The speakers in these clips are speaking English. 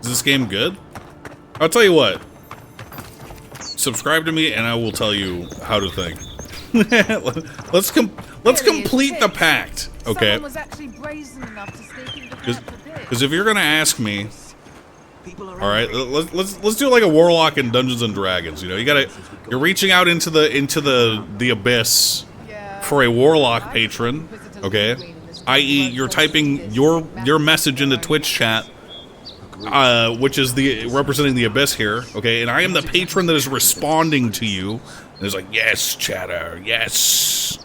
Is this game good? I'll tell you what. Subscribe to me and I will tell you how to think. let's complete the pact, okay? Because if you're gonna ask me, all right, let's do like a warlock in Dungeons and Dragons. You know, you're reaching out into the abyss for a warlock patron, okay? I.e., you're typing your message into Twitch chat, which is representing the abyss here, okay? And I am the patron that is responding to you. And it's like, yes, chatter, yes.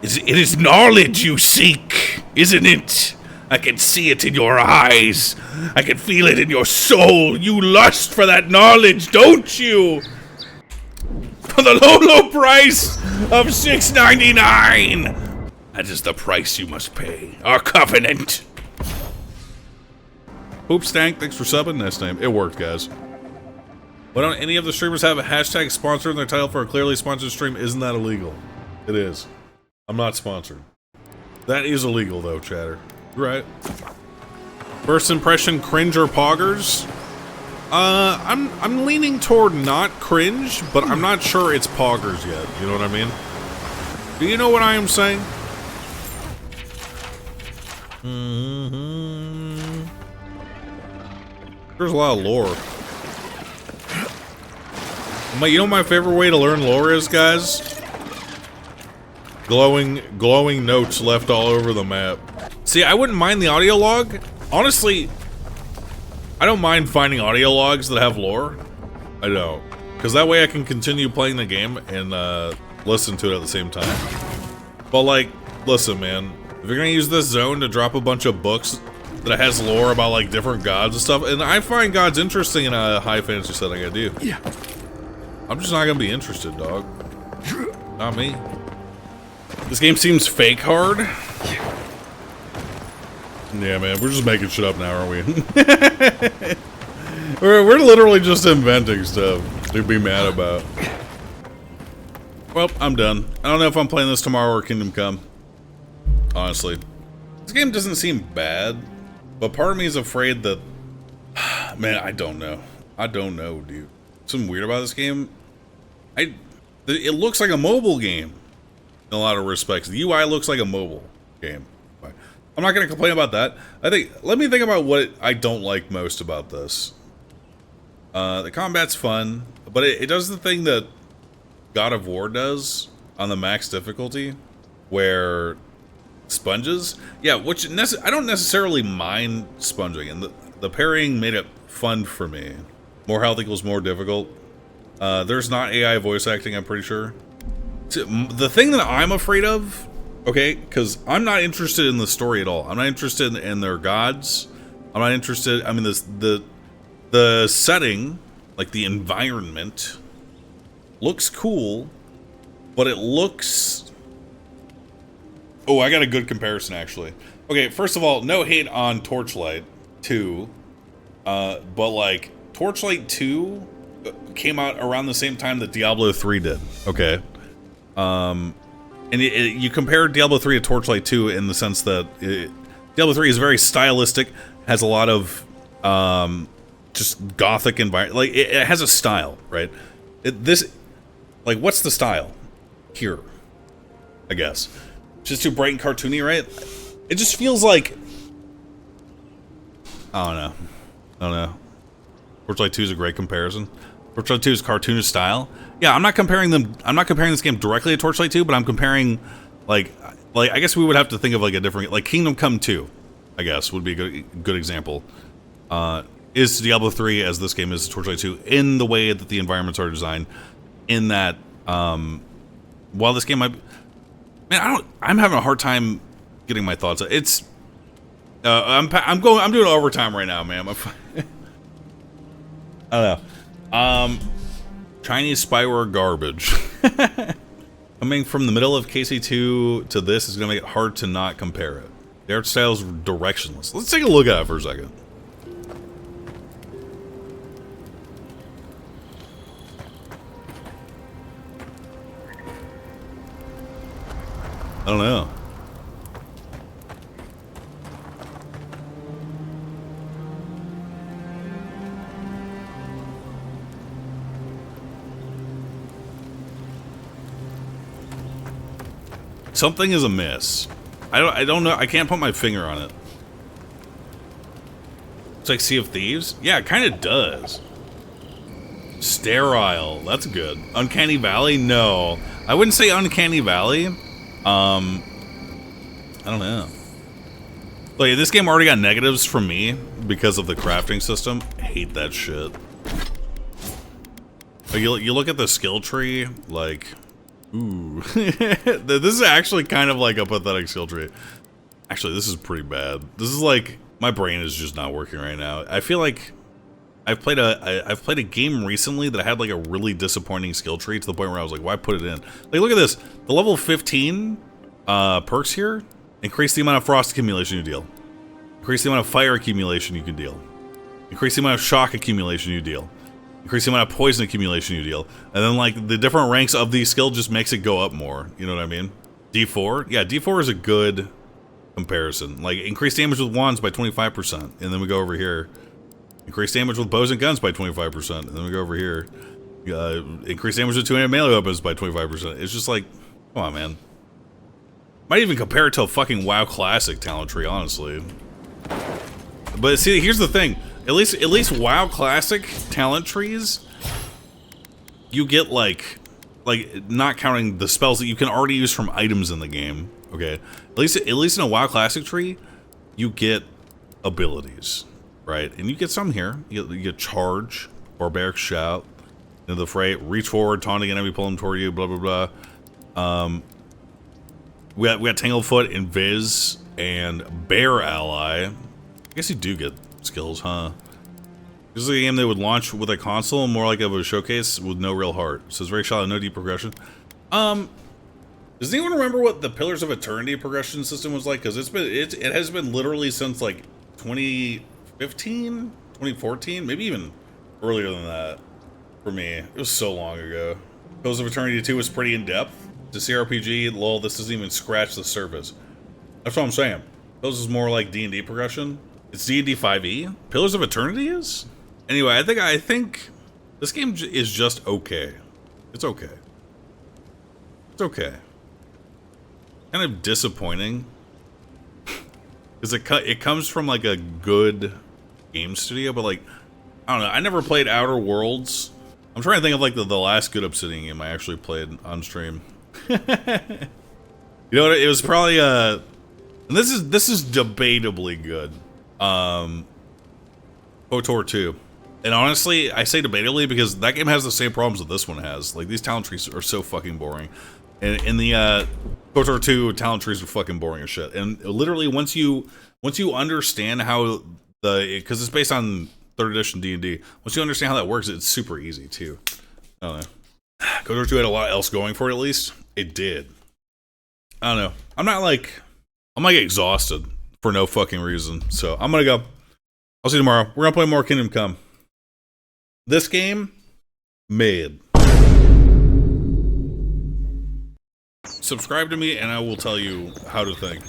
It is knowledge you seek, isn't it? I can see it in your eyes. I can feel it in your soul. You lust for that knowledge, don't you? For the low price of $6.99. That is the price you must pay. Our covenant. Oops, Stank, thanks for subbing. Nice name. It worked, guys. Why don't any of the streamers have a hashtag sponsor in their title for a clearly sponsored stream? Isn't that illegal? It is. I'm not sponsored. That is illegal, though, chatter. Right. First impression, Cringe or Poggers? I'm leaning toward not Cringe, but I'm not sure it's Poggers yet. You know what I mean? Do you know what I am saying? There's a lot of lore. You know what my favorite way to learn lore is, guys? Glowing notes left all over the map. See, I wouldn't mind the audio log. Honestly, I don't mind finding audio logs that have lore. I don't. Because that way I can continue playing the game and listen to it at the same time. But like, listen, man. If you're gonna use this zone to drop a bunch of books that has lore about like different gods and stuff, and I find gods interesting in a high fantasy setting, I do. Yeah. I'm just not gonna be interested, dog. Not me. This game seems fake hard. Yeah, man, we're just making shit up now, aren't we? we're literally just inventing stuff to be mad about. Well, I'm done. I don't know if I'm playing this tomorrow or Kingdom Come. Honestly. This game doesn't seem bad, but part of me is afraid that... Man, I don't know. I don't know, dude. Something weird about this game. It looks like a mobile game in a lot of respects. The UI looks like a mobile game. I'm not going to complain about that. Let me think about what I don't like most about this. The combat's fun, but it does the thing that God of War does on the max difficulty, where sponges. Yeah, which I don't necessarily mind sponging, and the parrying made it fun for me. More health equals more difficult. There's not AI voice acting, I'm pretty sure. The thing that I'm afraid of, okay, because I'm not interested in the story at all. I'm not interested in their gods. I'm not interested, I mean, the setting, like the environment, looks cool, but it looks... Oh, I got a good comparison, actually. Okay, first of all, no hate on Torchlight 2, but like, Torchlight 2 came out around the same time that Diablo 3 did, okay? And you compare Diablo 3 to Torchlight 2 in the sense that Diablo 3 is very stylistic, has a lot of just gothic environment. Like, it has a style, right? Like, what's the style here? I guess. Just too bright and cartoony, right? It just feels like... I don't know. Torchlight 2 is a great comparison. Torchlight 2 is cartoonish style. Yeah, I'm not comparing this game directly to Torchlight 2, but I'm comparing, like I guess we would have to think of like a different, like Kingdom Come 2, I guess, would be a good example. Is Diablo 3 as this game is to Torchlight 2 in the way that the environments are designed, in that, while this game might be, man, I'm having a hard time getting my thoughts. It's, I'm doing overtime right now, man. I don't know. Chinese spyware garbage. Coming from the middle of KC2 to this is gonna make it hard to not compare it. The art style is directionless. Let's take a look at it for a second. I don't know. Something is amiss. I don't know. I can't put my finger on it. It's like Sea of Thieves? Yeah, it kind of does. Sterile. That's good. Uncanny Valley? No. I wouldn't say Uncanny Valley. I don't know. Like, this game already got negatives from me because of the crafting system. I hate that shit. Like, you look at the skill tree, like... Ooh. This is actually kind of like a pathetic skill tree. Actually, this is pretty bad. This is like... My brain is just not working right now. I feel like... I've played a game recently that had like a really disappointing skill tree to the point where I was like, why put it in? Like, look at this. The level 15 perks here increase the amount of frost accumulation you deal. Increase the amount of fire accumulation you can deal. Increase the amount of shock accumulation you deal. Increase the amount of poison accumulation you deal. And then like the different ranks of these skills just makes it go up more. You know what I mean? D4? Yeah, D4 is a good comparison. Like, increase damage with wands by 25%. And then we go over here. Increase damage with bows and guns by 25%. And then we go over here. Increase damage with two-handed melee weapons by 25%. It's just like, come on, man. Might even compare it to a fucking WoW Classic talent tree, honestly. But see, here's the thing. At least WoW Classic talent trees, you get like not counting the spells that you can already use from items in the game. Okay, at least in a WoW Classic tree, you get abilities, right? And you get some here. You get charge, barbaric shout, into the fray, reach forward, taunting an enemy, pull them toward you, blah blah blah. We got Tanglefoot, Invis, and Bear Ally. I guess you do get skills, huh? This is a game they would launch with a console, more like of a showcase with no real heart. So it's very shallow, no deep progression. Does anyone remember what the Pillars of Eternity progression system was like? Because it has been literally since like 2015, 2014, maybe even earlier than that for me. It was so long ago. Pillars of Eternity 2 was pretty in depth. To CRPG, lol, this doesn't even scratch the surface. That's what I'm saying. Pillars is more like D&D progression. It's D&D 5e. Pillars of Eternity is? Anyway, I think this game is just okay. It's okay. It's okay. Kind of disappointing. Because it comes from like a good game studio, but like, I don't know. I never played Outer Worlds. I'm trying to think of like the last good Obsidian game I actually played on stream. You know what? It was probably and this is debatably good. KOTOR 2. And honestly, I say debatably because that game has the same problems that this one has. Like, these talent trees are so fucking boring. And in the KOTOR 2, talent trees are fucking boring as shit. And literally, once you understand how because it's based on 3rd edition D&D. Once you understand how that works, it's super easy too. I don't know. KOTOR 2 had a lot else going for it, at least. It did. I don't know. I'm like exhausted for no fucking reason. So I'm gonna go. I'll see you tomorrow. We're gonna play more Kingdom Come. This game, mid. Subscribe to me and I will tell you how to think.